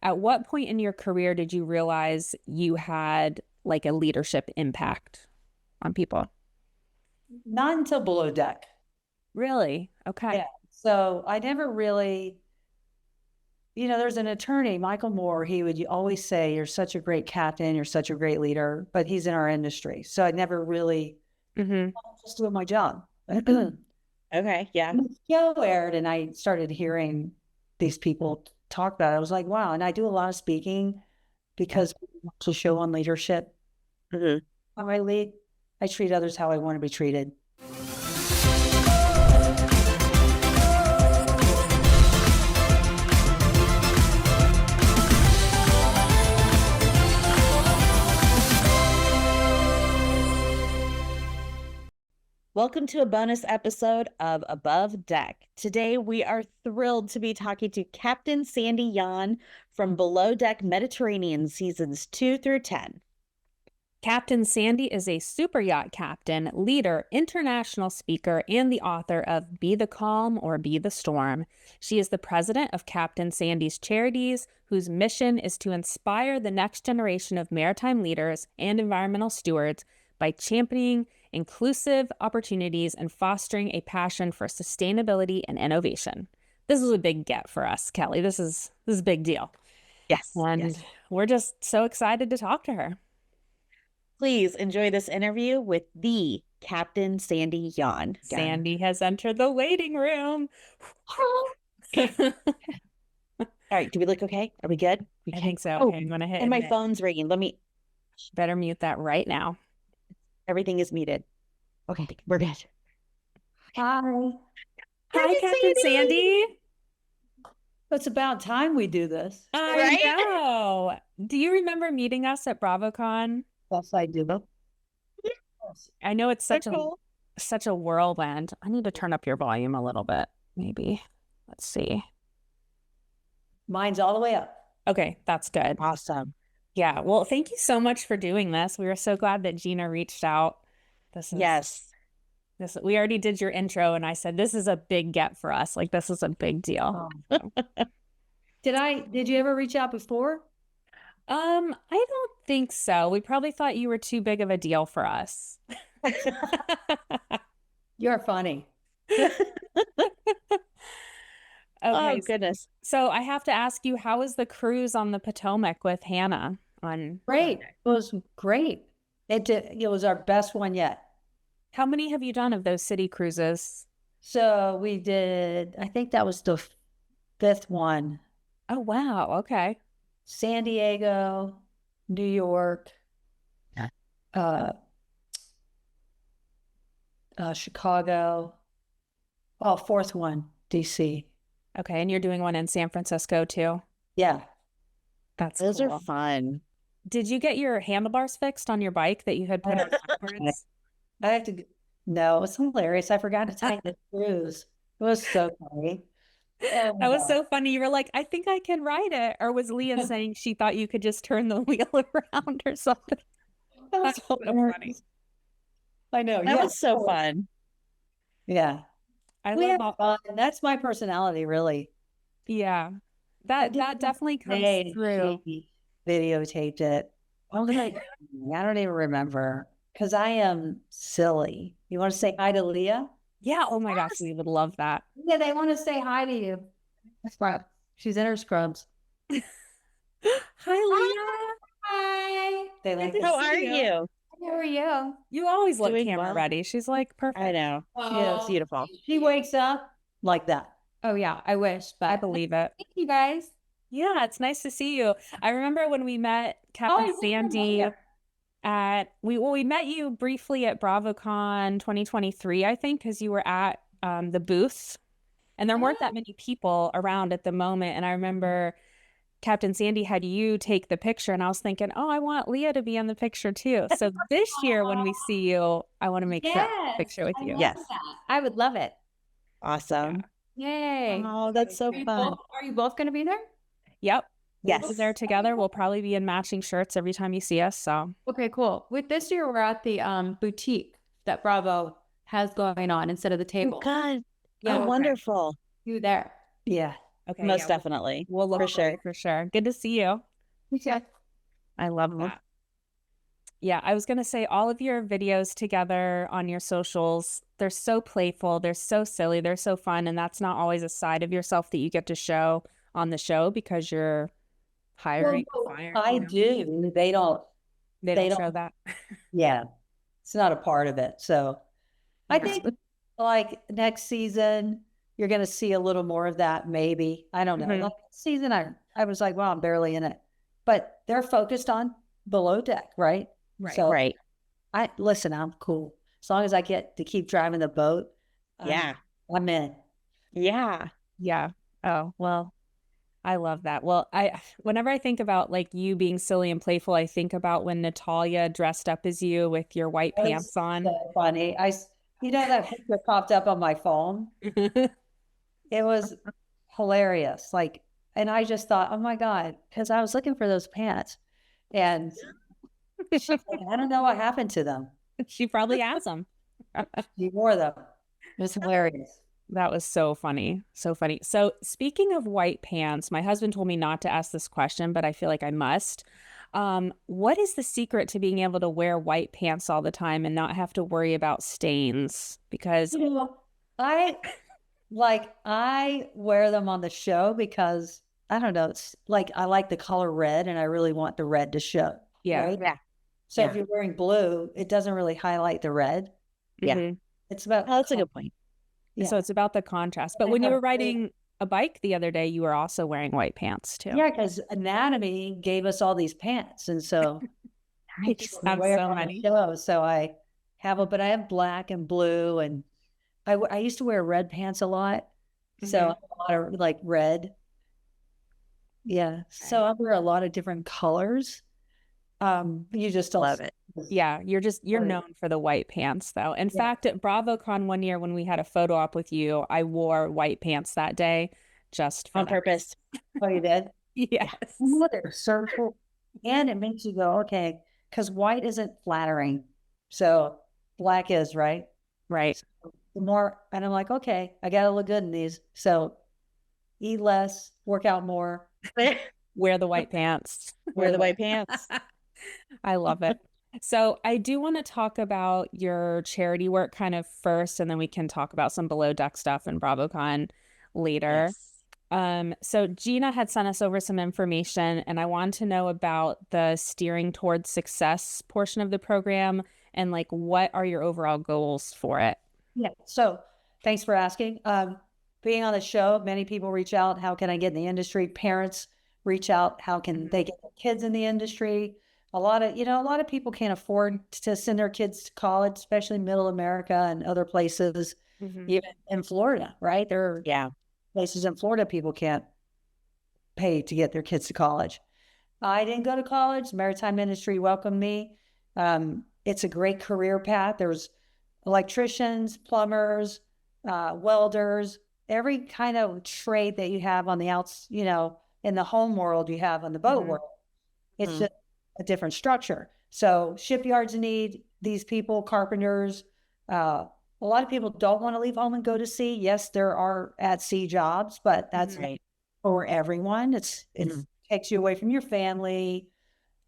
At what point in your career did you realize you had like a leadership impact on people? Not until below deck. Really? Okay. Yeah. So I never really, there's an attorney, Michael Moore, he would always say, you're such a great captain, you're such a great leader, but he's in our industry. So I never really just doing my job. Okay. Yeah. When the show aired and I started hearing these people talk about it, I was like, wow. And I do a lot of speaking because it's a show on leadership. How I lead, I treat others how I want to be treated. Welcome to a bonus episode of Above Deck. Today, we are thrilled to be talking to Captain Sandy Yawn from Below Deck Mediterranean seasons 2 through 10. Captain Sandy is a super yacht captain, leader, international speaker, and the author of Be the Calm or Be the Storm. She is the president of Captain Sandy's Charities, whose mission is to inspire the next generation of maritime leaders and environmental stewards by championing inclusive opportunities and fostering a passion for sustainability and innovation. This is a big get for us, Kelli. This is a big deal. Yes. And we're just so excited to talk to her. Please enjoy this interview with the Captain Sandy Yawn. Sandy has entered the waiting room. All right. Do we look okay? Are we good? I think so. Oh, okay, I'm going to hit and my phone's ringing. Let me. Better mute that right now. Everything is muted. Okay, we're good. Hi. Hi, Captain Sandy. It's about time we do this. I know. Do you remember meeting us at BravoCon? Yes, I do. Yes. I know it's such a whirlwind. I need to turn up your volume a little bit, maybe. Let's see. Mine's all the way up. Okay, that's good. Awesome. Yeah, well, thank you so much for doing this. We were so glad that Gina reached out. We already did your intro, and I said, this is a big get for us. Like, this is a big deal. Did you ever reach out before? I don't think so. We probably thought you were too big of a deal for us. You're funny. Okay, oh, goodness. So I have to ask you, how was the cruise on the Potomac with Hannah? Great. It was great. It was our best one yet. How many have you done of those city cruises? So we did, I think that was the fifth one. Oh, wow. Okay. San Diego, New York, Chicago. Oh, fourth one, DC. Okay, and you're doing one in San Francisco too? Yeah. Those cool. are fun. Did you get your handlebars fixed on your bike that you had put on backwards? No, it's hilarious. I forgot to tie the screws. It was so funny. That was so funny. You were like, I think I can ride it. Or was Leah saying she thought you could just turn the wheel around or something? That was so funny. I know. That was so fun. Yeah. I love fun. That's my personality, really. Yeah. That definitely comes through. Videotaped it. What was I don't even remember. Because I am silly. You want to say hi to Leah? Yeah. Oh my gosh, we would love that. Yeah, they want to say hi to you. She's in her scrubs. Hi, Leah. Hi. They like. How are you? How are you? You always look camera ready. She's like perfect. I know. Yeah, it's beautiful. She wakes up like that. Oh yeah, I wish, but I believe it. Thank you guys. Yeah, it's nice to see you. I remember when we met Captain Sandy we met you briefly at BravoCon 2023, I think, because you were at the booth, and there weren't that many people around at the moment. And I remember Captain Sandy had you take the picture, and I was thinking, oh, I want Leah to be in the picture too. So this year when we see you, I want to make sure a picture with you. Yes. I would love it. Awesome. Yeah. Yay. Oh, that's so fun. Are you both going to be there? Yep. Yes. We'll be there together. We'll probably be in matching shirts every time you see us. So Okay, cool. With this year, we're at the boutique that Bravo has going on instead of the table. God. Yeah, Oh, wonderful. You there? Yeah. Okay. Most yeah, definitely. we'll look For sure. for sure. Good to see you. Yeah. I love that. Yeah, I was going to say all of your videos together on your socials, they're so playful, they're so silly, they're so fun, and that's not always a side of yourself that you get to show on the show because you're hiring, I do. They don't show that. Yeah, it's not a part of it. So I Yeah. think like next season, you're going to see a little more of that. Maybe, I don't know. Mhm. Like season, I was like, well, I'm barely in it, but they're focused on below deck, right? Right. So Right. listen, I'm cool as long as I get to keep driving the boat. Yeah. I'm in. Yeah. Yeah. Oh, well, I love that. Well, whenever I think about like you being silly and playful, I think about when Natalia dressed up as you with your white That was pants on. so funny. That picture popped up on my phone. It was hilarious. Like, and I just thought, oh my God, because I was looking for those pants. And she's like, I don't know what happened to them. She probably has them. She wore them. It was hilarious. That was so funny. So funny. So, speaking of white pants, my husband told me not to ask this question, but I feel like I must. What is the secret to being able to wear white pants all the time and not have to worry about stains? Because You know, I wear them on the show because I don't know, it's like I like the color red and I really want the red to show. yeah. Right? Yeah. So Yeah. if you're wearing blue, it doesn't really highlight the red. Yeah. Mhm. It's about Oh, that's a good point. Yeah. So it's about the contrast. But I when you have were riding a bike the other day, you were also wearing white pants too. Yeah, because anatomy gave us all these pants, and so I just have wear so on the many. show. So I have but I have black and blue, and I used to wear red pants a lot, so I have a lot of like red. Yeah, so I wear a lot of different colors. You just don't Love it. Yeah, you're Right. known for the white pants though. In Yeah. fact, at BravoCon one year when we had a photo op with you, I wore white pants that day just for On that. purpose. Oh, you did? Yes. Oh, they're so cool. And it makes you go, okay, because white isn't flattering. So black is, right? Right. The more, and I'm like, okay, I gotta look good in these. So eat less, work out more. Wear the white pants. Wear the white pants. I love it. So I do want to talk about your charity work kind of first, and then we can talk about some below deck stuff and BravoCon later. Yes. So Gina had sent us over some information, and I want to know about the steering towards success portion of the program and like what are your overall goals for it? Yeah. So thanks for asking. Being on the show, many people reach out. How can I get in the industry? Parents reach out. How can they get their kids in the industry? A lot of people can't afford to send their kids to college, especially middle America and other places, even in Florida, right? There are Yeah. places in Florida people can't pay to get their kids to college. I didn't go to college. Maritime industry welcomed me. It's a great career path. There's electricians, plumbers, welders, every kind of trade that you have on the outs, in the home world, you have on the boat world. It's just a different structure. So shipyards need these people, carpenters. A lot of people don't want to leave home and go to sea. Yes, there are at sea jobs, but that's Right. for everyone. It takes you away from your family.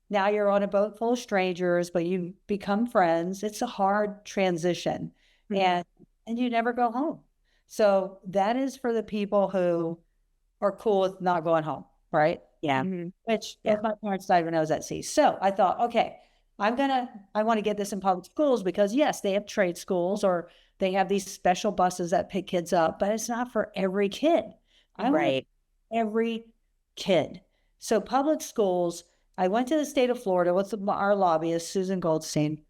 Now you're on a boat full of strangers, but you become friends. It's a hard transition, and you never go home. So that is for the people who are cool with not going home, right? Yeah. Which if my parents died when I was at sea. So I thought, okay, I want to get this in public schools because yes, they have trade schools or they have these special buses that pick kids up, but it's not for every kid. I want Right. every kid. So public schools, I went to the state of Florida with our lobbyist, Susan Goldstein.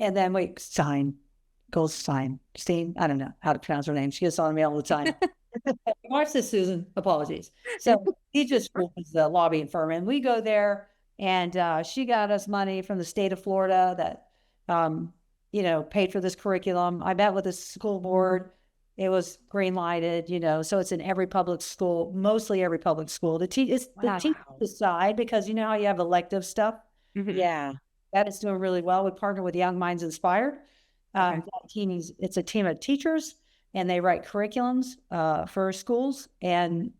And then Goldstein, I don't know how to pronounce her name. She gets on me all the time. Watch this, Susan. Apologies. So he just was the lobbying firm, and we go there, and she got us money from the state of Florida that, paid for this curriculum. I met with the school board. It was green lighted, so it's in every public school, mostly every public school. The teachers decide because you know how you have elective stuff. Yeah. That is doing really well. We partner with Young Minds Inspired. It's a team of teachers. and they write curriculums for schools. And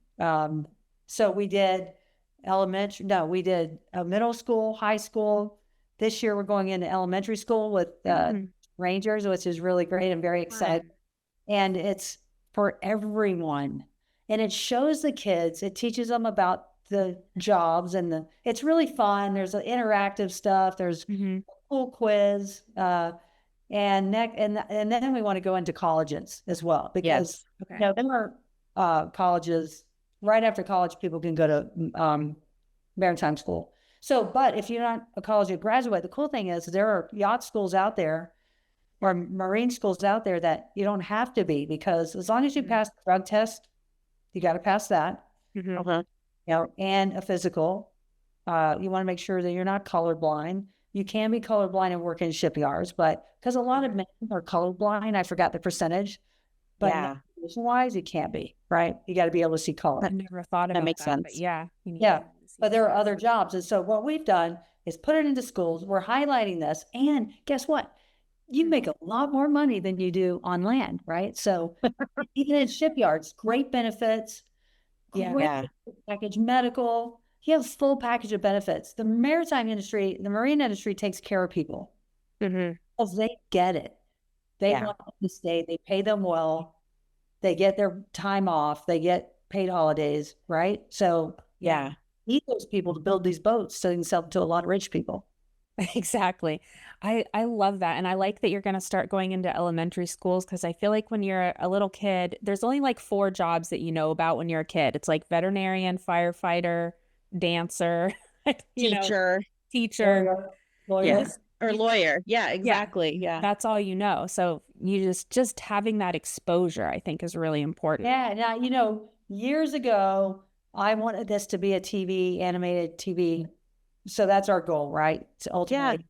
so we did we did middle school, high school. This year we're going into elementary school with Rangers, which is really great. I'm very excited. And it's for everyone. And it shows the kids, it teaches them about the jobs, and it's really fun. There's interactive stuff. There's a cool quiz. And then we want to go into colleges as well, because there are colleges right after college. People can go to maritime school. So, but if you're not a college graduate, the cool thing is there are yacht schools out there or marine schools out there that you don't have to be, because as long as you pass the drug test, you got to pass that, and a physical. You want to make sure that you're not colorblind. You can be colorblind and work in shipyards, but because a lot of men are colorblind, I forgot the percentage, but wise, you can't be, right? You got to be able to see color. I never thought about that. Makes sense. But but there are other jobs. And so what we've done is put it into schools. We're highlighting this. And guess what? You make a lot more money than you do on land, right? So even in shipyards, great benefits, great package, medical. You have a full package of benefits. The maritime industry, the marine industry takes care of people because they get it. They want them to stay. They pay them well. They get their time off. They get paid holidays, right? So need those people to build these boats so they can sell them to a lot of rich people. Exactly. I love that. And I like that you're going to start going into elementary schools, because I feel like when you're a little kid, there's only like 4 jobs that you know about when you're a kid. It's like veterinarian, firefighter, dancer, teacher, lawyer. Yes. Or lawyer. Yeah, exactly. Yeah. That's all you know. So you just having that exposure, I think, is really important. Yeah. Now, years ago, I wanted this to be a animated TV. So that's our goal, right? To ultimately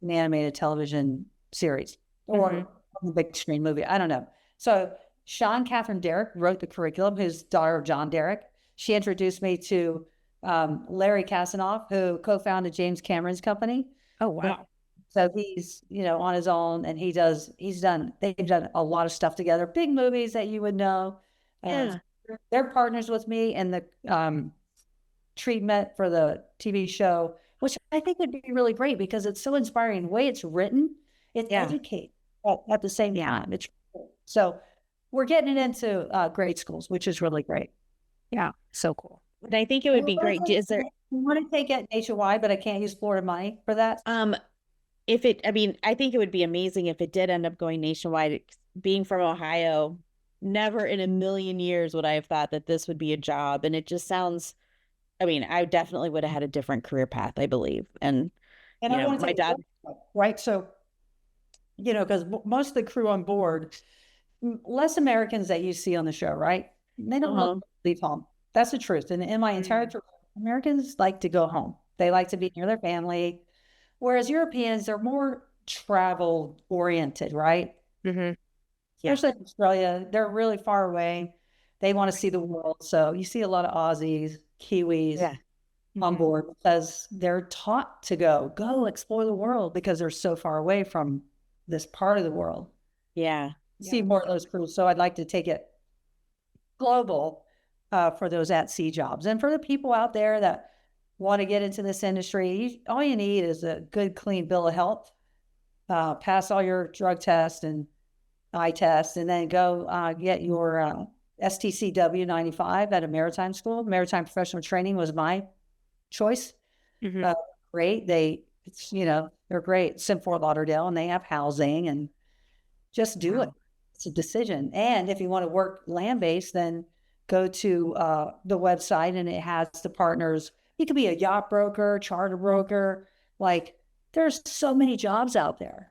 an animated television series or a big screen movie. I don't know. So Sean Catherine Derrick wrote the curriculum, who's daughter of John Derrick. She introduced me to Larry Kasanoff, who co-founded James Cameron's company. Oh, wow. So he's, on his own, and they've done a lot of stuff together, big movies that you would know. They're partners with me in the treatment for the TV show, which I think would be really great because it's so inspiring. The way it's written, it educates at the same time. It's so we're getting it into grade schools, which is really great. Yeah, so cool. And I think it would be great. Is there? I want to take it nationwide, but I can't use Florida money for that. I think it would be amazing if it did end up going nationwide. Being from Ohio, never in a million years would I have thought that this would be a job. And it just sounds, I definitely would have had a different career path, I believe. And I want to my dad, right? So, because most of the crew on board, less Americans that you see on the show, right? They don't leave home. That's the truth. And in my entire career, Americans like to go home. They like to be near their family. Whereas Europeans, they're more travel oriented, right? Especially in Australia, they're really far away. They want to see the world. So you see a lot of Aussies, Kiwis on board because they're taught to go explore the world because they're so far away from this part of the world. See more of those crews. So I'd like to take it global for those at sea jobs. And for the people out there that want to get into this industry, all you need is a good, clean bill of health, pass all your drug tests and eye tests, and then go get your STCW 95 at a maritime school. Maritime professional training was my choice. Great. They're great. It's in Fort Lauderdale, and they have housing, and just do it. It's a decision. And if you want to work land-based, then go to the website, and it has the partners. You could be a yacht broker, charter broker. Like, there's so many jobs out there.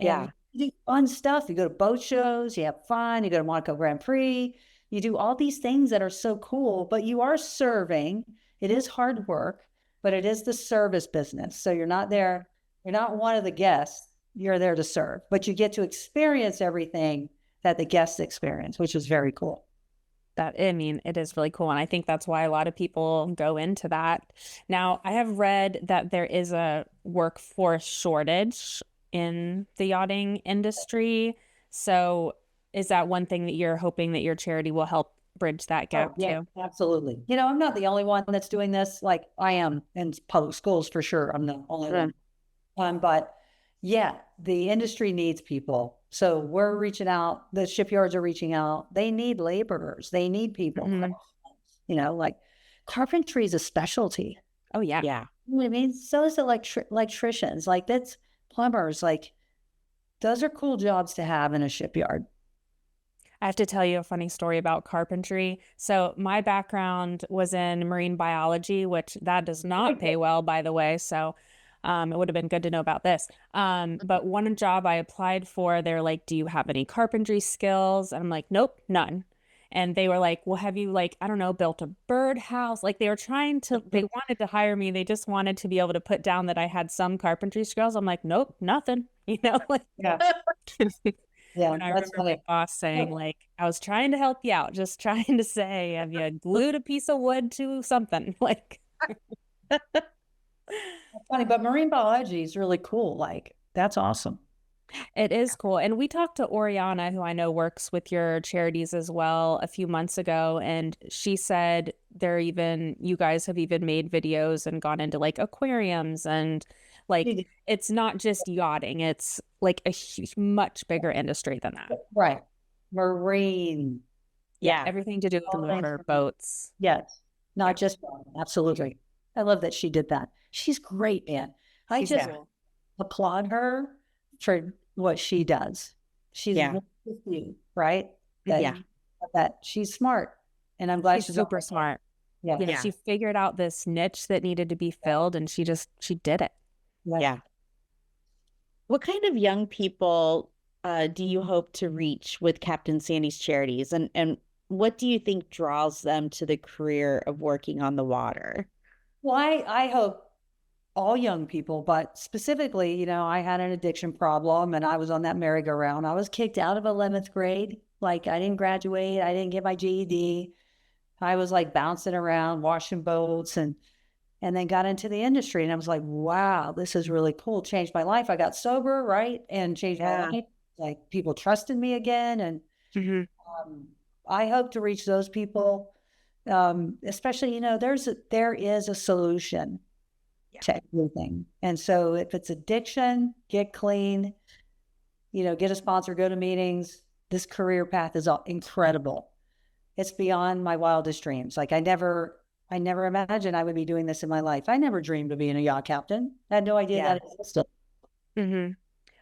And you do fun stuff. You go to boat shows, you have fun, you go to Monaco Grand Prix, you do all these things that are so cool, but you are serving. It is hard work, but it is the service business. So you're not there, you're not one of the guests, you're there to serve, but you get to experience everything that the guests experience, which is very cool. It is really cool. And I think that's why a lot of people go into that. Now, I have read that there is a workforce shortage in the yachting industry. So is that one thing that you're hoping that your charity will help bridge that gap yeah, too? absolutely. You know, I'm not the only one that's doing this. Like I am in public schools for sure. I'm the only one. But yeah, the industry needs people. So we're reaching out. The shipyards are reaching out. They need laborers. They need people. Mhm. You know, like carpentry is a specialty. Oh yeah. Yeah. You know what I mean? So is electricians. Like that's plumbers. Like those are cool jobs to have in a shipyard. I have to tell you a funny story about carpentry. So my background was in marine biology, which that does not pay well, by the way. So it would have been good to know about this. But one job I applied for, they're like, do you have any carpentry skills? And I'm like, nope, none. And they were like, well, have you like, I don't know, built a birdhouse? Like they were trying to, they wanted to hire me. They just wanted to be able to put down that I had some carpentry skills. I'm like, nope, nothing, you know, like. Yeah. Yeah. And I That's remember my boss saying, like, I was trying to help you out, just trying to say, have you glued a piece of wood to something? Like, funny, but marine biology is really cool. Like that's awesome. it is cool. And we talked to Oriana, who I know works with your charities as well, a few months ago. And she said you guys have even made videos and gone into like aquariums and like, it's not just yachting. It's like a much bigger industry than that. Right. Marine. Yeah. Everything to do with the All things water, boats. Yes. Not Yeah. just absolutely. I love that she did that. She's great, man. I She's just cool. applaud her for what she does. She's Yeah. one with you, right? Yeah. That she's smart. And I'm glad She's super smart. Yeah. You know, Yeah. she figured out this niche that needed to be filled and she did it. Yeah. What kind of young people do you hope to reach with Captain Sandy's Charities? And what do you think draws them to the career of working on the water? Well, I hope all young people, but specifically, you know, I had an addiction problem and I was on that merry-go-round. I was kicked out of 11th grade. Like I didn't graduate. I didn't get my GED. I was like bouncing around, washing boats and then got into the industry. And I was like, wow, this is really cool. Changed my life. I got sober, right? And changed my life. Like people trusted me again. And I hope to reach those people. Especially, you know, there is a solution to everything. And so if it's addiction, get clean, you know, get a sponsor, go to meetings. This career path is incredible. It's beyond my wildest dreams. Like I never imagined I would be doing this in my life. I never dreamed of being a yacht captain. I had no idea that existed.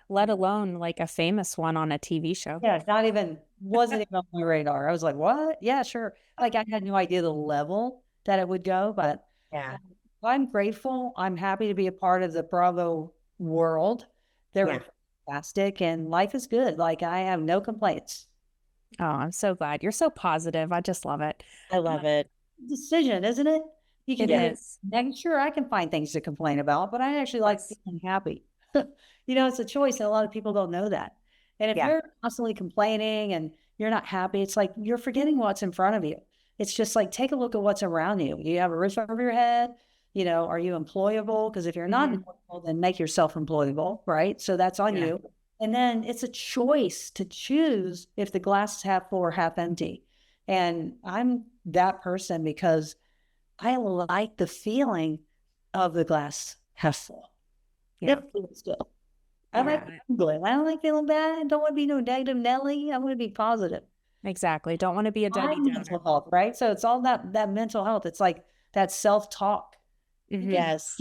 Let alone like a famous one on a TV show. Yeah, wasn't even on my radar. I was like, what? Yeah, sure. Like I had no idea the level that it would go, but Yeah. I'm grateful. I'm happy to be a part of the Bravo world. They're fantastic and life is good. Like I have no complaints. Oh, I'm so glad. You're so positive. I just love it. I love it. Decision, isn't it? You can It is. Sure, I can find things to complain about, but I actually like being happy. You know, it's a choice, and a lot of people don't know that. And if you're constantly complaining and you're not happy, it's like you're forgetting what's in front of you. It's just like take a look at what's around you. Do you have a roof over your head? You know, are you employable? Because if you're not employable, then make yourself employable, right? So that's on you. And then it's a choice to choose if the glass is half full or half empty. And I'm that person because I like the feeling of the glass half full. Yeah. It feels good. I like feeling good. I don't like feeling bad. I don't want to be no negative Nelly. I want to be positive. Exactly. Don't want to be a Debbie Downer. Mental health, right? So it's all that mental health. It's like that self-talk. Yes.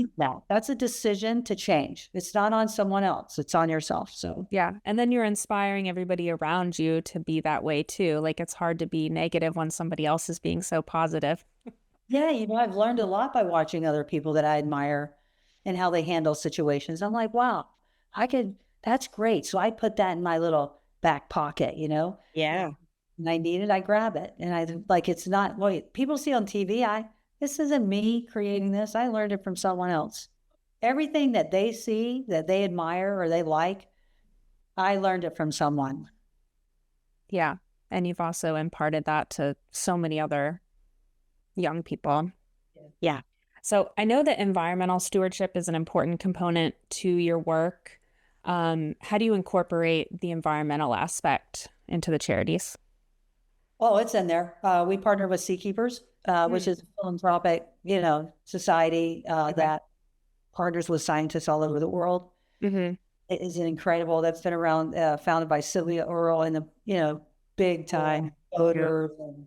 That's a decision to change. It's not on someone else. It's on yourself. So yeah. And then you're inspiring everybody around you to be that way too. Like it's hard to be negative when somebody else is being so positive. yeah, you know, I've learned a lot by watching other people that I admire and how they handle situations. I'm like, wow, that's great. So I put that in my little back pocket, you know? Yeah. And I need it, I grab it. And I like, it's not, people see on TV, this isn't me creating this. I learned it from someone else. Everything that they see, that they admire or they like, I learned it from someone. Yeah. And you've also imparted that to so many other young people. Yeah. So I know that environmental stewardship is an important component to your work. How do you incorporate the environmental aspect into the charities? Oh, it's in there. We partner with SeaKeepers, which is a philanthropic, society that partners with scientists all over the world. Mm-hmm. It is incredible. That's been around, founded by Sylvia Earle and big time voters. And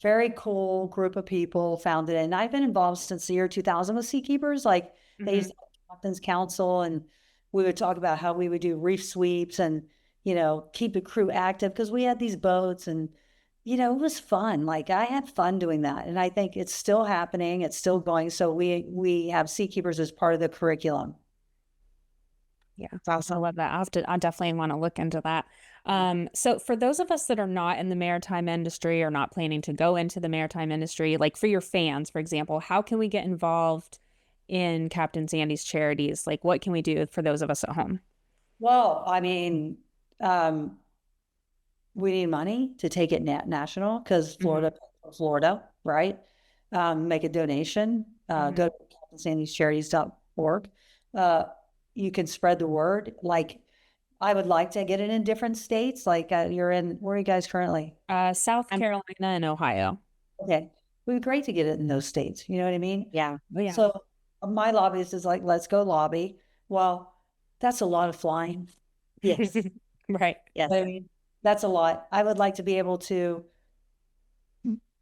very cool group of people founded it. And I've been involved since the year 2000 with SeaKeepers. Like they used to have Captain's Council, and we would talk about how we would do reef sweeps and, keep the crew active because we had these boats and, it was fun. Like I had fun doing that. And I think it's still happening. It's still going. So we have SeaKeepers as part of the curriculum. Yeah, I love that. I definitely want to look into that. So for those of us that are not in the maritime industry or not planning to go into the maritime industry, like for your fans, for example, how can we get involved in Captain Sandy's charities? Like what can we do for those of us at home? Well, I mean, we need money to take it national because Florida, right? Make a donation. Go to CaptainSandy'sCharities.org. You can spread the word. Like, I would like to get it in different states. Like, where are you guys currently? South Carolina and Ohio. Okay. It would be great to get it in those states. You know what I mean? Yeah. Oh, yeah. So my lobbyist is like, let's go lobby. Well, that's a lot of flying. Yes. Right. Yes. I mean, that's a lot. I would like to be able to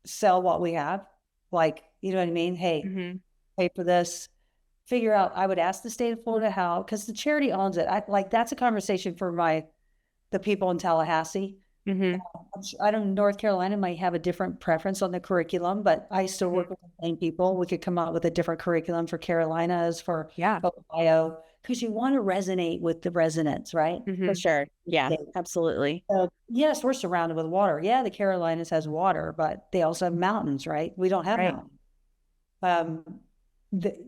sell what we have. Like, you know what I mean? Hey, pay for this. Figure out, I would ask the state of Florida how, because the charity owns it. That's a conversation for the people in Tallahassee. I don't know, North Carolina might have a different preference on the curriculum, but I still work with the same people. We could come up with a different curriculum for Carolina as for Ohio, because you want to resonate with the residents, right? For sure. Yeah, absolutely. So, yes, we're surrounded with water. Yeah, the Carolinas has water, but they also have mountains, right? We don't have mountains.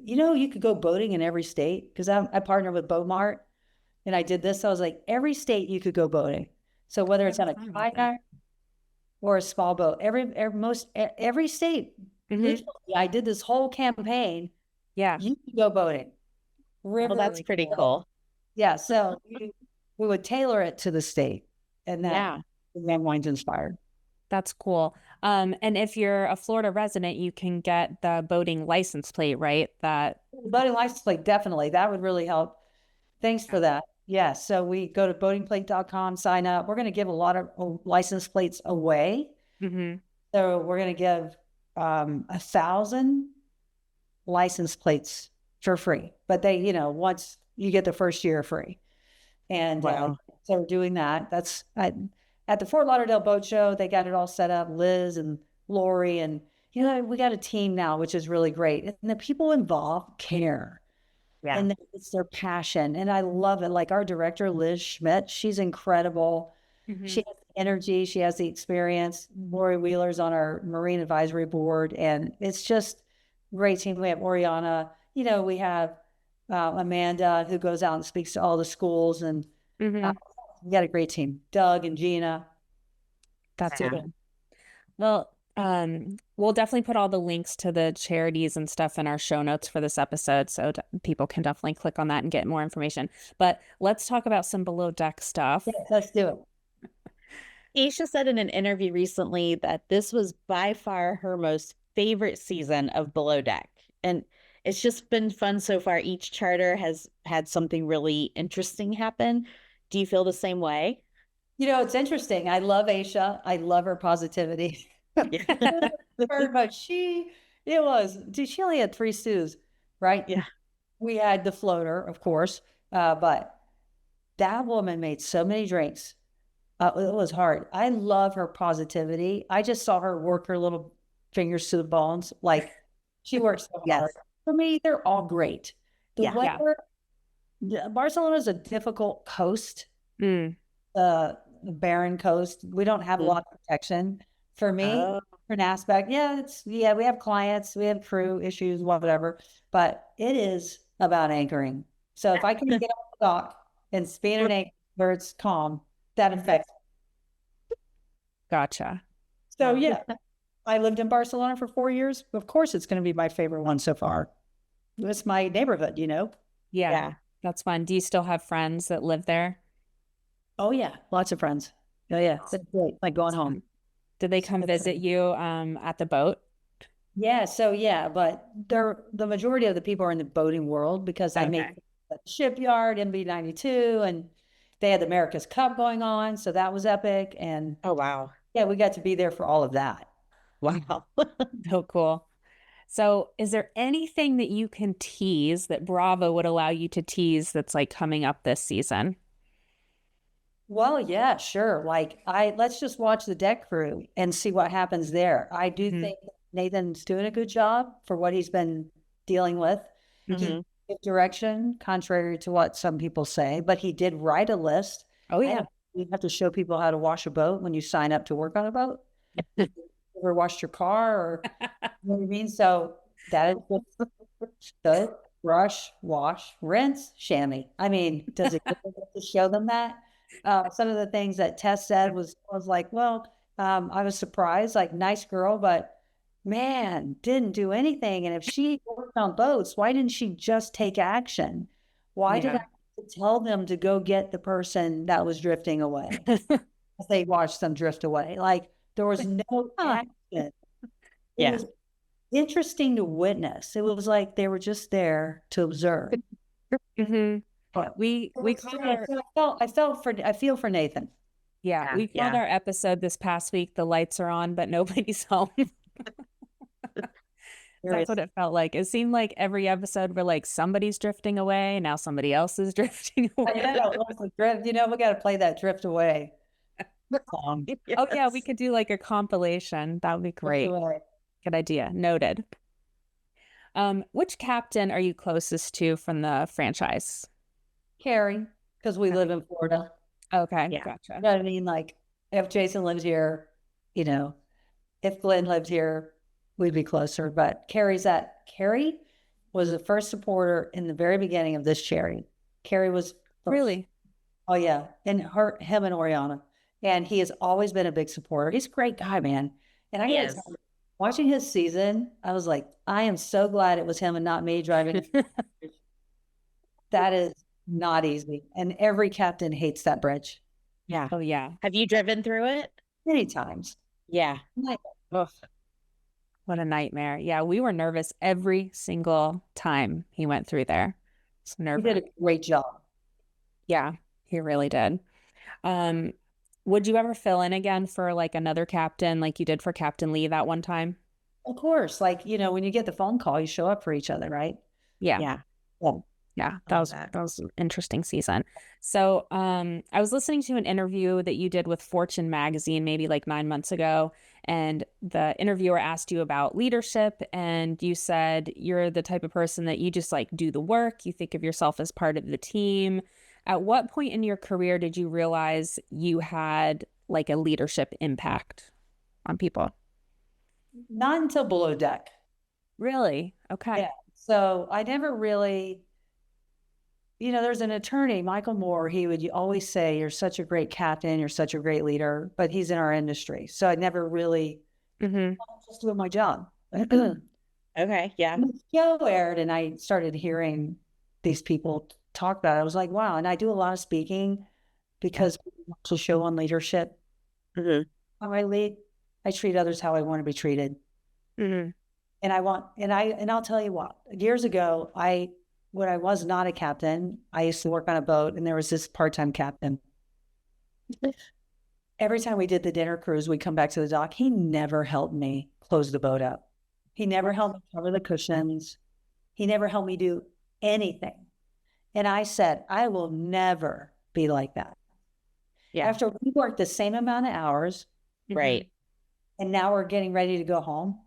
You could go boating in every state because I partner with Boat Mart, and I did this. I was like, every state you could go boating. So whether it's on a kayak or a small boat, every state. Literally, I did this whole campaign. Yeah, you could go boating. Well, that's pretty cool. Yeah, so we would tailor it to the state, and then wine's inspired. That's cool. And if you're a Florida resident, you can get the boating license plate, right? That boating license plate, definitely. That would really help. Thanks for that. Yeah. So we go to boatingplate.com, sign up. We're going to give a lot of license plates away. So we're going to give 1,000 license plates for free. But they, once you get the first year free. And so we're doing that. That's at the Fort Lauderdale Boat Show. They got it all set up. Liz and Lori, and we got a team now, which is really great. And the people involved care. Yeah. And it's their passion. And I love it. Like our director, Liz Schmidt, she's incredible. She has the energy. She has the experience. Lori Wheeler's on our Marine Advisory Board. And it's just a great team. We have Oriana. We have Amanda, who goes out and speaks to all the schools. And we got a great team. Doug and Gina. That's good. Well, we'll definitely put all the links to the charities and stuff in our show notes for this episode, so people can definitely click on that and get more information. But let's talk about some below deck stuff. Yeah, let's do it. Aesha said in an interview recently that this was by far her most favorite season of Below Deck. And it's just been fun so far. Each charter has had something really interesting happen. Do you feel the same way? It's interesting. I love Aesha. I love her positivity. But she only had 3 stews, right? Yeah. We had the floater, of course, but that woman made so many drinks. It was hard. I love her positivity. I just saw her work her little fingers to the bones. Like she works so hard. For me, they're all great. The weather, Barcelona is a difficult coast. The barren coast. We don't have a lot of protection. For me, for an aspect, we have clients, we have crew issues, whatever, but it is about anchoring. So if I can get off the dock and spin an anchor where it's calm, that affects. Gotcha. So I lived in Barcelona for 4 years. Of course, it's going to be my favorite one so far. It's my neighborhood, Yeah, that's fun. Do you still have friends that live there? Oh yeah, lots of friends. Oh yeah, it's great. Like going home. Did they come visit you at the boat? Yeah, so yeah, but the majority of the people are in the boating world because I made Okay. the shipyard, MB92, and they had the America's Cup going on, so that was epic. And Oh, wow. yeah, we got to be there for all of that. Wow. So cool. So, is there anything that you can tease that Bravo would allow you to tease that's like coming up this season? Well, yeah, sure. Like let's just watch the deck crew and see what happens there. I do Mhm. think Nathan's doing a good job for what he's been dealing with. He Mhm. gave direction, contrary to what some people say, but he did write a list. Oh, I yeah. don't- You have to show people how to wash a boat when you sign up to work on a boat. Ever washed your car or you know what I mean? So that is good. Brush, wash, rinse, chamois. I mean, does it really have to show them that? Some of the things that Tess said was like, well, I was surprised, like nice girl, but man, didn't do anything. And if she worked on boats, why didn't she just take action? Why did I Yeah. have to tell them to go get the person that was drifting away? They watched them drift away. Like there was no action. It Yeah. was interesting to witness. It was like they were just there to observe. hmm But We called our I feel for Nathan. yeah, we called Yeah. our episode this past week, "The Lights Are On, but Nobody's Home." That's what it felt like. It seemed like every episode we're like somebody's drifting away, now somebody else is drifting I away. know, it was a drift, we got to play that drift away song. Oh yeah, we Yes. could do like a compilation. That would be Drift great. away. Good idea. Noted. Which captain are you closest to from the franchise? Carrie, because we live in Florida. Okay, Yeah. gotcha. You know what I mean? Like if Jason lives here, you know, if Glenn lived here, we'd be closer. But Carrie was the first supporter in the very beginning of this charity. Carrie was first. Really? Oh yeah, and him and Oriana, and he has always been a big supporter. He's a great guy, man. And I He gotta is. tell you, watching his season, I was like, I am so glad it was him and not me driving. That is not easy, and every captain hates that bridge Yeah. Oh yeah. Have you driven through it? many times. Yeah. Like, Ugh. What a nightmare. Yeah, we were nervous every single time he went through there. It's he nerve. did a great job. Yeah, he really did. Um, would you ever fill in again for like another captain like you did for Captain Lee that one time? Of course, like when you get the phone call, you show up for each other, right? Yeah. Yeah. Yeah. Yeah, Love that was an interesting season. So, I was listening to an interview that you did with Fortune magazine maybe like 9 months ago, and the interviewer asked you about leadership, and you said you're the type of person that you just like do the work, you think of yourself as part of the team. At what point in your career did you realize you had like a leadership impact on people? Not until below deck. Really? Okay. Yeah. So I never really, there's an attorney, Michael Moore, he would always say, you're such a great captain, you're such a great leader, but he's in our industry. So I never really Mm-hmm. just doing my job. Okay. Yeah. When the show aired and I started hearing these people talk about it, I was like, wow. And I do a lot of speaking because it's a show on leadership. Mhm. How I lead, I treat others how I want to be treated. Mm-hmm. And I'll tell you what, years ago, when I was not a captain, I used to work on a boat and there was this part-time captain. Every time we did the dinner cruise, we'd come back to the dock. He never helped me close the boat up. He never helped me cover the cushions. He never helped me do anything. And I said, I will never be like that. Yeah. After we worked the same amount of hours Right. and now we're getting ready to go home.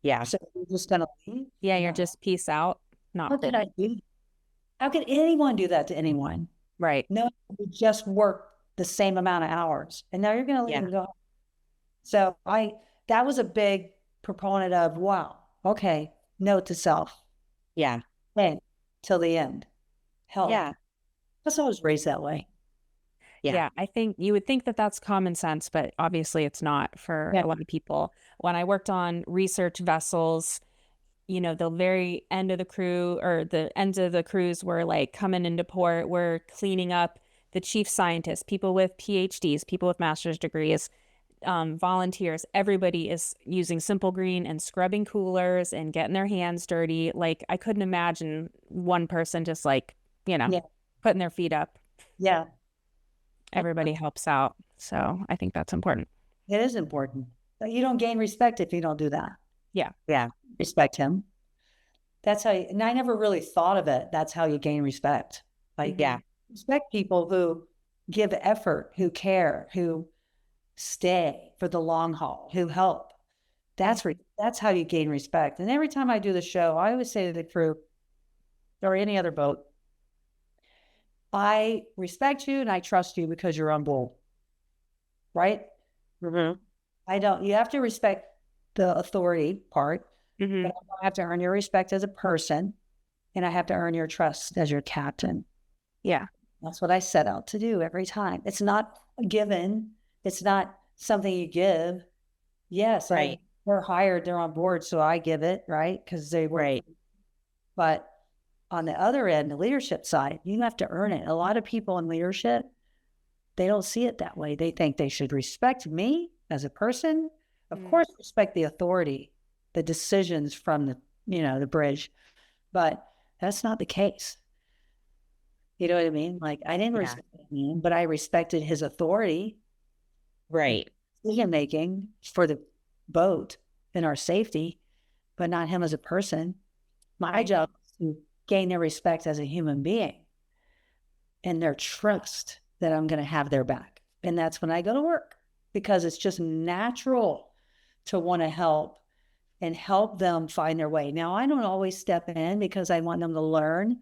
Yeah. So we're just going to leave. Yeah, you're No. just peace out. How Not did I do that? How could anyone do that to anyone? right. No, we just work the same amount of hours and now you're going to leave Yeah. and go home. So that was a big proponent of, wow, okay, note to self, Yeah. hey, till the end. Help. Yeah. Because I was raised that way. Yeah. Yeah, I think you would think that that's common sense, but obviously it's not for Yeah. a lot of people. When I worked on research vessels, the very end of the crew or the ends of the cruise were like coming into port, we're cleaning up the chief scientists, people with PhDs, people with master's degrees, volunteers, everybody is using Simple Green and scrubbing coolers and getting their hands dirty. Like, I couldn't imagine one person just like, Yeah. putting their feet up. Yeah, Everybody helps out. So I think that's important. it is important. But you don't gain respect if you don't do that. Yeah. Yeah. Respect him. That's how and I never really thought of it. That's how you gain respect. Like, Yeah. respect people who give effort, who care, who stay for the long haul, who help. That's how you gain respect. And every time I do the show, I always say to the crew or any other boat, I respect you and I trust you because you're on board. Right? Mm-hmm. You have to respect the authority part, Mm-hmm. but I have to earn your respect as a person and I have to earn your trust as your captain. Yeah. That's what I set out to do every time. It's not a given. It's not something you give. Yes, Right. they're hired, they're on board, so I give it, right? Because they work. Right. But on the other end, the leadership side, you have to earn it. A lot of people in leadership, they don't see it that way. They think they should respect me as a person. Of course, respect the authority, the decisions from the bridge, but that's not the case. You know what I mean? Like, I didn't respect him, but I respected his authority, Right. decision making for the boat and our safety, but not him as a person. My job is to gain their respect as a human being and their trust that I'm going to have their back. And that's when I go to work, because it's just natural to want to help and help them find their way. Now, I don't always step in because I want them to learn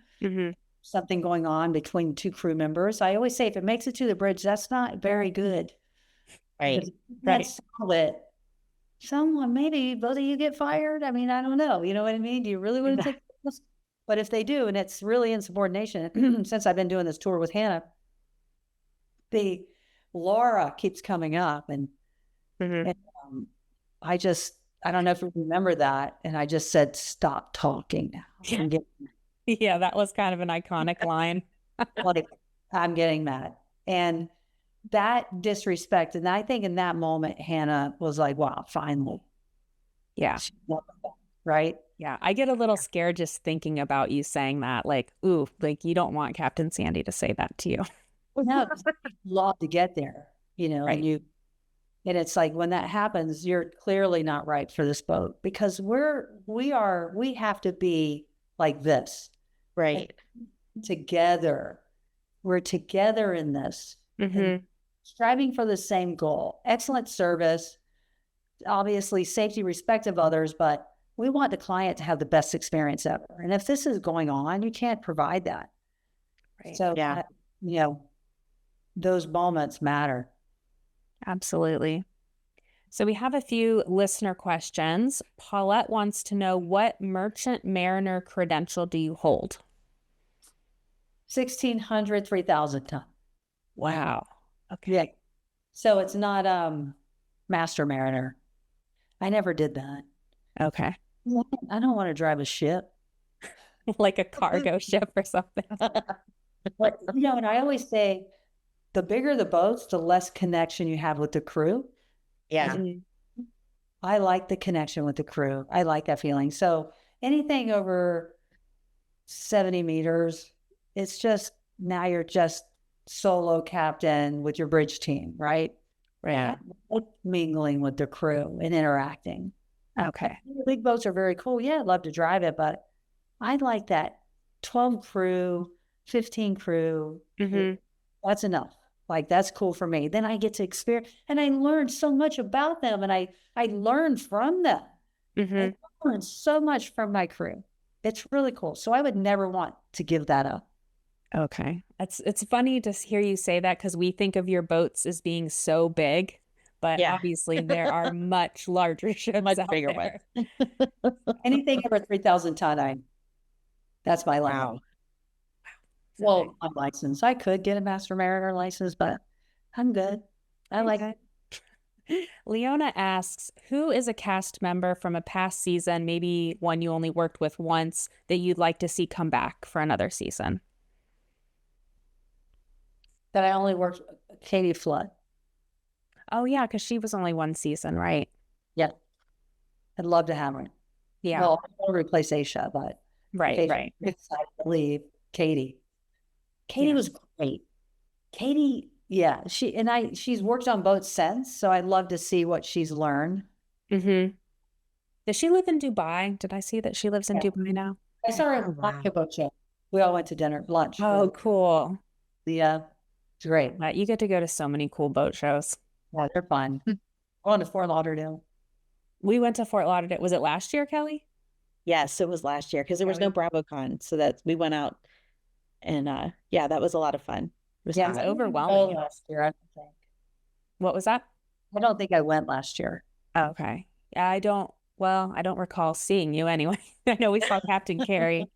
something going on between two crew members. I always say, if it makes it to the bridge, that's not very good. Right. That's solid. Someone, maybe both of you get fired. I mean, I don't know. You know what I mean? Do you really want to take this? But if they do, and it's really insubordination, since I've been doing this tour with Hannah, the Laura keeps coming up, and, I don't know if you remember that, and I just said, "Stop talking now." Yeah, that was kind of an iconic line. I'm getting mad, and that disrespect. And I think in that moment, Hannah was like, "Wow, finally." Yeah. Right. Yeah. I get a little scared just thinking about you saying that. Like, ooh, like you don't want Captain Sandy to say that to you. No, law to get there, Right. and it's like, when that happens, you're clearly not right for this boat, because we have to be like this. Right. Together. We're together in this, striving for the same goal. Excellent service, obviously safety, respect of others, but we want the client to have the best experience ever. And if this is going on, you can't provide that. Right. So, Yeah. those moments matter. Absolutely. So we have a few listener questions. Paulette wants to know, what merchant mariner credential do you hold? 1,600, 3,000 ton. Wow. Okay. Yeah. So it's not master mariner. I never did that. Okay. I don't want to drive a ship. Like a cargo ship or something. But, and I always say, the bigger the boats, the less connection you have with the crew. Yeah. I like the connection with the crew. I like that feeling. So anything over 70 meters, it's just, now you're just solo captain with your bridge team, right? Yeah. I like mingling with the crew and interacting. Okay. Big boats are very cool. Yeah, I'd love to drive it, but I like that 12 crew, 15 crew. That's enough. Like, that's cool for me. Then I get to experience, and I learned so much about them, and I learned from them. I learned so much from my crew. It's really cool. So I would never want to give that up. Okay. It's funny to hear you say that, because we think of your boats as being so big, but obviously there are much larger ships, much out bigger there. ones. Anything over 3,000 ton, that's my limit. Wow. Well, I'm licensed. I could get a master mariner license, but I'm good. I like it. Leona asks, who is a cast member from a past season, maybe one you only worked with once, that you'd like to see come back for another season? that I only worked Katie Flood. Oh yeah, because she was only one season, right? Yeah. I'd love to have her. Yeah. Well, I want to replace Aesha, but Right, Aesha right. decided to leave Katie. Katie Yeah. was great. Katie, yeah, she's worked on boats since, so I'd love to see what she's learned. Mm-hmm. Does she live in Dubai? Did I see that she lives in Yeah. Dubai now? I saw her Oh, at wow. the boat show. We all went to dinner, lunch. Oh, cool. Yeah, it's great. But you get to go to so many cool boat shows. Yeah, they're fun. Going to Fort Lauderdale. We went to Fort Lauderdale. Was it last year, Kelly? Yes, it was last year because there was no BravoCon, so that we went out and yeah, that was a lot of fun. It was Yeah, It's fun. overwhelming. last year, I don't think. What was that? I don't think I went last year. Oh, okay. I don't recall seeing you anyway. I know we saw Captain Carey.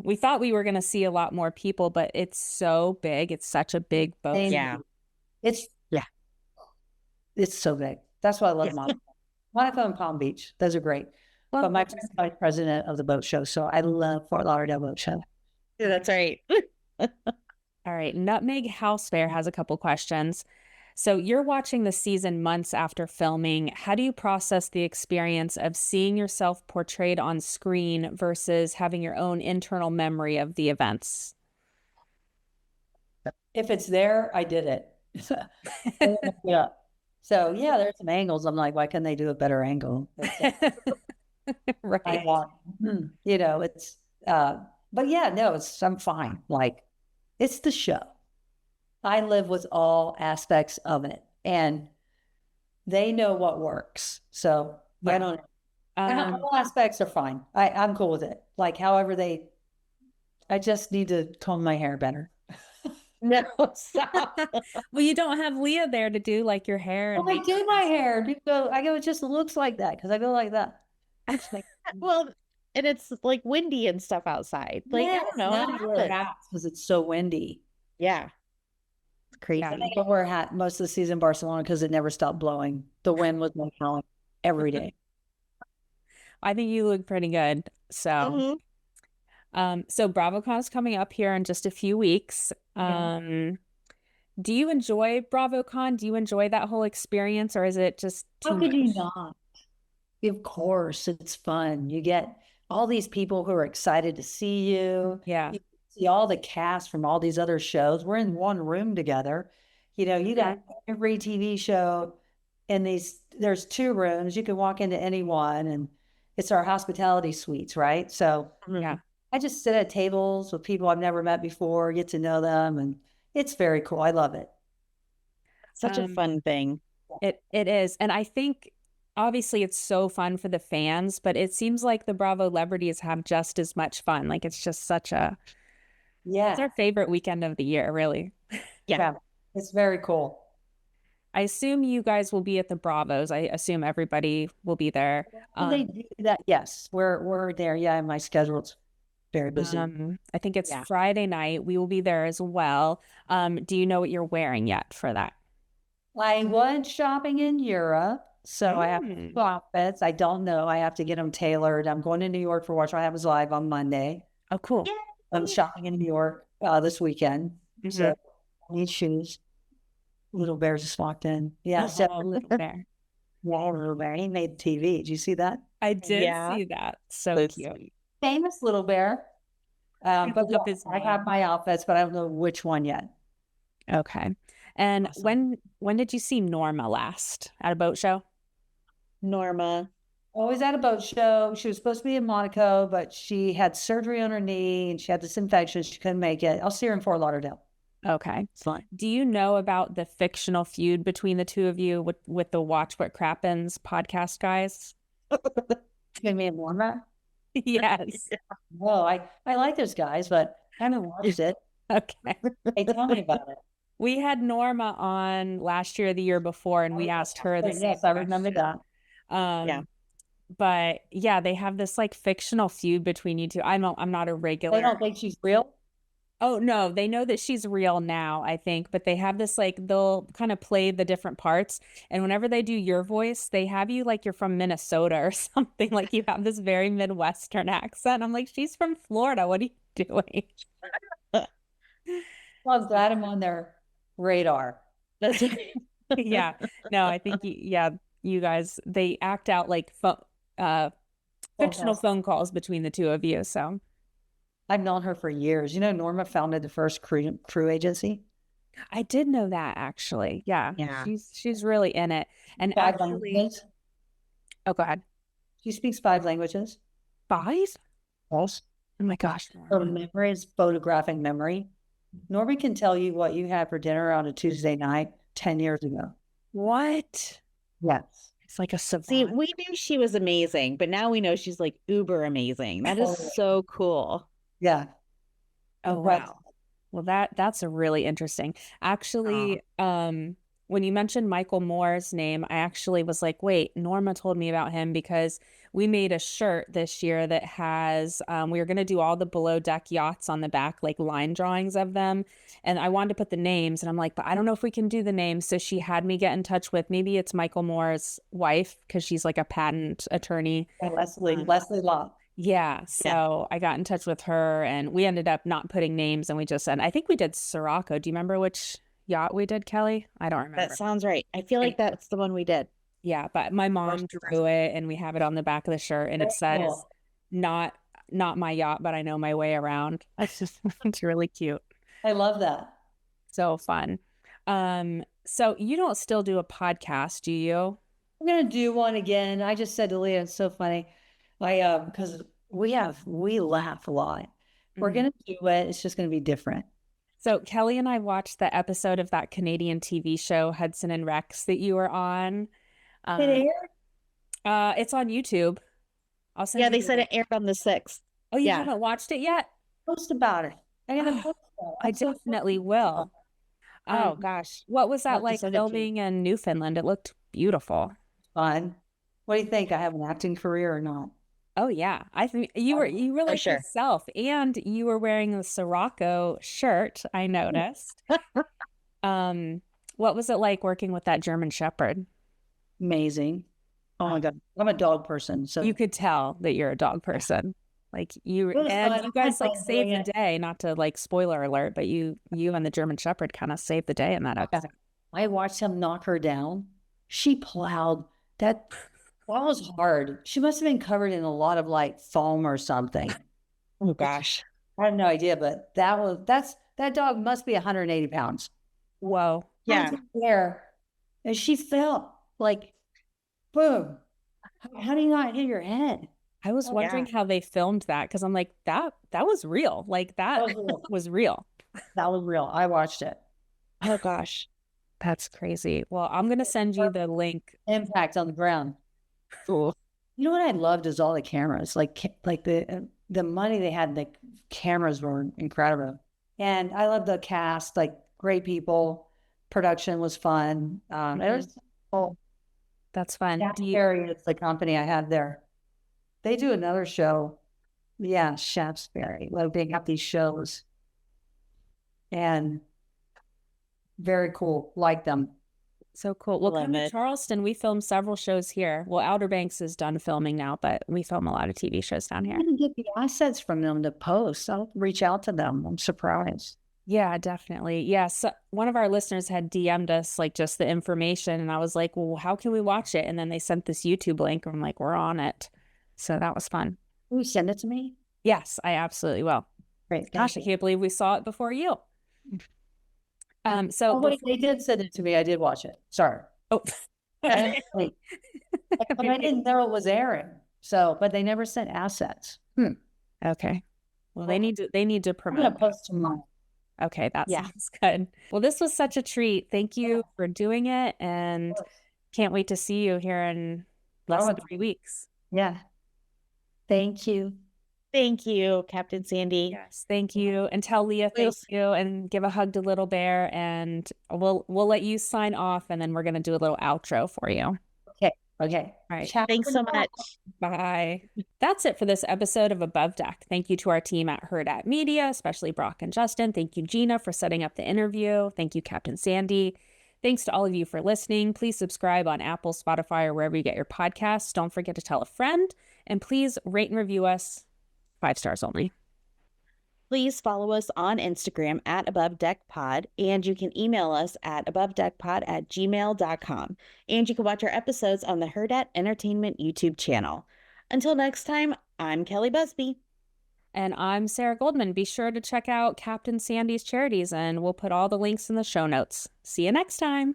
We thought we were going to see a lot more people, but it's so big. It's such a big boat. Same. Yeah. It's so big. That's why I love Yeah. Monaco. Monaco and Palm Beach. Those are great. Well, But my friend's vice president of the boat show, so I love Fort Lauderdale Boat Show. Yeah, that's right. all right. Nutmeg House Fair has a couple questions. So you're watching the season months after filming. How do you process the experience of seeing yourself portrayed on screen versus having your own internal memory of the events? If it's there, I did it. Yeah. So yeah, there's some angles. I'm like, why couldn't they do a better angle? Right. I want, you know, it's but yeah, no, I'm fine. Like, it's the show. I live with all aspects of it, and they know what works. So I don't and all aspects are fine. I'm cool with it. Like, however I just need to comb my hair better. No, stop. Well, you don't have Leah there to do like your hair. And Well, I do my hair. I go, it just looks like that because I go like that. Well, and it's like windy and stuff outside. Like, I don't know. Now I wear hats because it's so windy. Yeah. It's crazy. Yeah. I think I wear a hat most of the season in Barcelona because it never stopped blowing. The wind was blowing every day. I think you look pretty good. So, Mhm. so BravoCon is coming up here in just a few weeks. Do you enjoy BravoCon? Do you enjoy that whole experience, or is it just too How could you much? not? Of course, it's fun. You get all these people who are excited to see you. Yeah. You see all the cast from all these other shows. We're in one room together. You know, you got every TV show in there's 2 rooms. You can walk into any one, and it's our hospitality suites, right? So Yeah. I just sit at tables with people I've never met before, get to know them, and it's very cool. I love it. Such a fun thing. It is. And I think obviously it's so fun for the fans, but it seems like the Bravo celebrities have just as much fun. Like, it's just such it's Yeah. our favorite weekend of the year, really. Yeah. It's very cool. I assume you guys will be at the Bravos. I assume everybody will be there. They do that. Yes, we're there. Yeah, my schedule's very busy. I think it's Yeah. Friday night. We will be there as well. Do you know what you're wearing yet for that? I went shopping in Europe, so I have Mm. 2 outfits. I don't know. I have to get them tailored. I'm going to New York for Watch What Happens Live on Monday. Oh, cool. I'm shopping in New York this weekend. So I need shoes. Little Bear just walked in. Yeah, so Oh, Little Bear. yeah, Little Bear. He made TV. Did you see that? I did Yeah. see that. So That's cute. sweet. Famous Little Bear. But looked up yeah, his I name. have my outfits, but I don't know which one yet. Okay. And Awesome. when did you see Norma last? At a boat show? Norma. Always at a boat show. She was supposed to be in Monaco, but she had surgery on her knee and she had this infection. She couldn't make it. I'll see her in Fort Lauderdale. Okay. Fun. Do you know about the fictional feud between the two of you with the Watch What Crappens podcast guys? Give me a Norma. Yes. No, I like those guys, but I haven't watched it. Okay. Hey, tell me about it. We had Norma on last year or the year before, and we asked her the Yes, I remember that. Yeah. But yeah, they have this like fictional feud between you two. I'm not a regular. They don't think she's real. Oh no, they know that she's real now, I think, but they have this like they'll kind of play the different parts, and whenever they do your voice, they have you like you're from Minnesota or something, like you have this very Midwestern accent. I'm like, she's from Florida. What are you doing? Well, I'm glad I'm on their radar. That's right. Yeah. No, I think you guys, they act out like fictional calls. phone calls between the two of you. So I've known her for years. You know, Norma founded the first crew agency. I did know that actually. Yeah. Yeah. She's really in it. And 5 actually, languages. oh, go ahead. She speaks 5 languages. 5? Yes. Oh my gosh. Her Norma. memory is photographic memory. Norma can tell you what you had for dinner on a Tuesday night 10 years ago. What? Yes. It's like a See, savant. we knew she was amazing, but now we know she's like uber amazing. That is Oh. so cool. Yeah. Oh, wow. Well, that's a really interesting. Actually, when you mentioned Michael Moore's name, I actually was like, wait, Norma told me about him because we made a shirt this year that has, we were going to do all the below deck yachts on the back, like line drawings of them. And I wanted to put the names and I'm like, but I don't know if we can do the names. So she had me get in touch with, maybe it's Michael Moore's wife because she's like a patent attorney. Leslie Law. Yeah, so I got in touch with her and we ended up not putting names and we just said, I think we did Sirocco. Do you remember which yacht we did, Kelly? I don't remember. That sounds right. I feel like that's the one we did. Yeah, but my mom drew it and we have it on the back of the shirt and it says, Cool. not my yacht, but I know my way around. It's just, it's really cute. I love that. So fun. So you don't still do a podcast, do you? I'm gonna do one again. I just said to Leah, it's so funny. Because we laugh a lot. We're Mhm. gonna do it. It's just gonna be different. So Kelly and I watched the episode of that Canadian TV show Hudson and Rex that you were on. It aired? It's on YouTube. I'll send Yeah, you they the said link. it aired on the 6th. Oh, you yeah. haven't watched it yet? Post about it. I gotta Oh, post it. I I'm so definitely excited. will. Oh gosh. What was I'll that have to like send it to you. filming in Newfoundland? It looked beautiful. Fun. What do you think? I have an acting career or not? Oh yeah, I think you were like sure. yourself, and you were wearing the Sirocco shirt. I noticed. What was it like working with that German Shepherd? Amazing. Oh my God. I'm a dog person. So You could tell that you're a dog person. Like you It was and fun. you I had guys like fun saved doing the it. day. Not to like spoiler alert, but you and the German Shepherd kind of saved the day in that episode. I watched him knock her down. She plowed. That was hard. She must have been covered in a lot of like foam or something. Oh gosh. I have no idea, but that dog must be 180 pounds. Whoa. Yeah. There, and she fell like, boom. How do you not hit your head? I was wondering how they filmed that because I'm like, that was real. Like that was real. That was real. I watched it. Oh gosh. That's crazy. Well, I'm gonna send you the link. Impact on the ground. Cool. You know what I loved is all the cameras, like the money they had. The cameras were incredible, and I love the cast. Like great people. Production was fun. There's That's fun. Shaftesbury is the company I have there. They do another show. Yeah, Shaftesbury. Like they have these shows, and very cool. Like them. So cool. Well, Love come to it. Charleston. We film several shows here. Well, Outer Banks is done filming now, but we film a lot of TV shows down I here. didn't get the assets from them to post. I'll reach out to them. I'm surprised. Yeah, definitely. Yes. One of our listeners had DM'd us like just the information, and I was like, well, how can we watch it? And then they sent this YouTube link, and I'm like, we're on it. So that was fun. Will you send it to me? Yes, I absolutely will. Great. Gosh, I can't believe we saw it before you. So Wait, they did send it to me. I did watch it. Sorry. oh, But I didn't know it was airing. So, but they never sent assets. okay. Well, they need to I'm gonna promote. post tomorrow. Okay, that Yeah. sounds good. Well, this was such a treat. Thank you for doing it, and can't wait to see you here in less than 3 weeks. Yeah. Thank you. Thank you, Captain Sandy. Yes, thank you, and tell Leah thank you, and give a hug to Little Bear, and we'll let you sign off, and then we're gonna do a little outro for you. Okay. All right. Ciao Thanks for so now. much. Bye. That's it for this episode of Above Deck. Thank you to our team at Hurrdat Media, especially Brock and Justin. Thank you, Gina, for setting up the interview. Thank you, Captain Sandy. Thanks to all of you for listening. Please subscribe on Apple, Spotify, or wherever you get your podcasts. Don't forget to tell a friend, and please rate and review us 5 stars only. Please follow us on Instagram at Above Deck Pod, and you can email us at abovedeckpod@gmail.com. And you can watch our episodes on the Hurrdat Entertainment YouTube channel. Until next time, I'm Kelli Busbey. And I'm Sarah Goldman. Be sure to check out Captain Sandy's Charities, and we'll put all the links in the show notes. See you next time.